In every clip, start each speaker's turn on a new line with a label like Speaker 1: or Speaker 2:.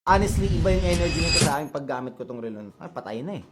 Speaker 1: Honestly, iba yung energy nito sa akin paggamit ko tong relo. Ay, patay na eh.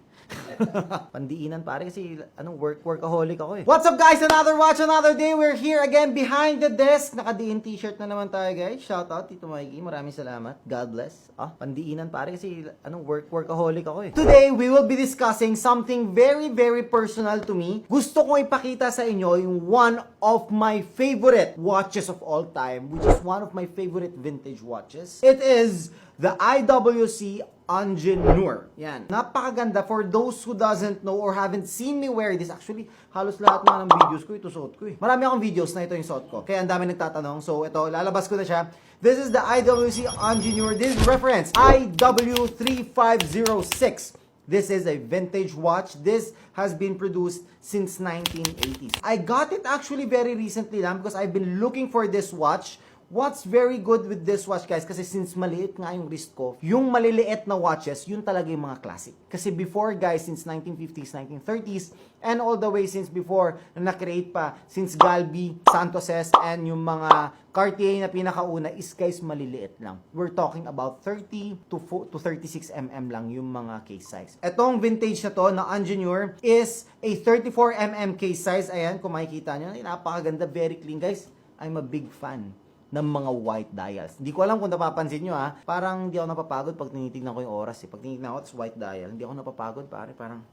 Speaker 1: Pandiinan pare kasi workaholic ako eh. What's up guys? Another watch, another day. We're here again behind the desk. Naka-DN t-shirt na naman tayo guys. Shout out Tito Mikey. Maraming salamat. God bless. Pandiinan pare kasi workaholic ako eh. Today, we will be discussing something very personal to me. Gusto kong ipakita sa inyo yung one of my favorite watches of all time, which is one of my favorite vintage watches. It is the IWC Ingenieur. Yan. Napakaganda. For those who doesn't know or haven't seen me wear this, actually, halos lahat na ng videos ko, ito suot ko eh. Marami akong videos na ito yung suot ko. Kaya ang dami nagtatanong. So, ito, lalabas ko na siya. This is the IWC Ingenieur. This is reference IW3506. This is a vintage watch. This has been produced since 1980s. I got it actually very recently lang because I've been looking for this watch. What's very good with this watch guys, kasi since maliit nga yung wrist ko, yung maliliit na watches, yun talaga yung mga classic. Kasi before guys, since 1950s, 1930s, and all the way since before, na na-create pa, since Galby, Santoses, and yung mga Cartier na pinakauna is guys maliliit lang. We're talking about 30 to 36 mm lang yung mga case size. Etong vintage na to, na Ingenieur, is a 34 mm case size. Ayan, kung makikita nyo, napakaganda, very clean guys. I'm a big fan ng mga white dials. Hindi ko alam kung napapansin nyo ha. Parang hindi ako napapagod pag tinitignan ko yung oras eh. Pag tinitignan ko, it's white dial. Hindi ako napapagod pare. Parang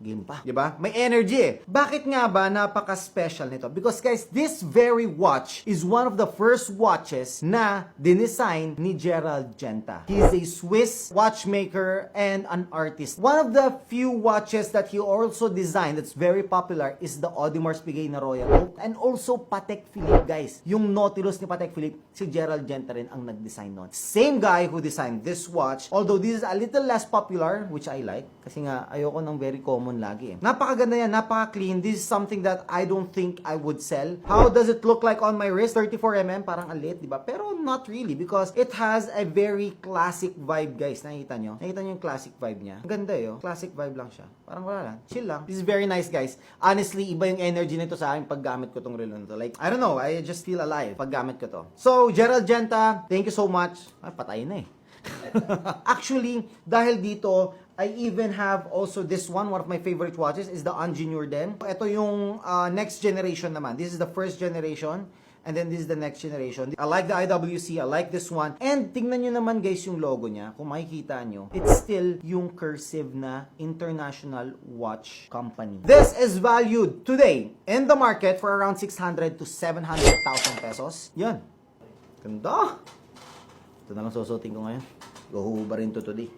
Speaker 1: game pa. Diba? May energy eh. Bakit nga ba napaka-special nito? Because guys, this very watch is one of the first watches na dinesign ni Gerald Genta. He is a Swiss watchmaker and an artist. One of the few watches that he also designed that's very popular is the Audemars Piguet na Royal Oak and also Patek Philippe guys. Yung Nautilus ni Patek Philippe, si Gerald Genta rin ang nag-design nun. Same guy who designed this watch, although this is a little less popular, which I like, kasi nga ayoko ng very common lagi eh. Napakaganda yan, napaka-clean. This is something that I don't think I would sell. How does it look like on my wrist? 34mm, parang alit, di ba? Pero not really because it has a very classic vibe, guys. Nakikita nyo? Nakikita nyo yung classic vibe niya? Ang ganda eh, oh. Classic vibe lang siya. Parang wala lang. Chill lang. This is very nice, guys. Honestly, iba yung energy nito sa akin paggamit ko tong relo nito. Like, I don't know, I just feel alive paggamit ko to. So, Gerald Genta, thank you so much. Ay, patay na eh. Actually, dahil dito, I even have also this one of my favorite watches is the Ingenieur din. Ito yung next generation naman. This is the first generation. And then this is the next generation. I like the IWC. I like this one. And tingnan nyo naman guys yung logo niya. Kung makikita nyo, it's still yung cursive na International Watch Company. This is valued today in the market for around 600 to 700,000 pesos. Yan. Ganda. Ito na lang susutin ko ngayon. Guhuba rin to today.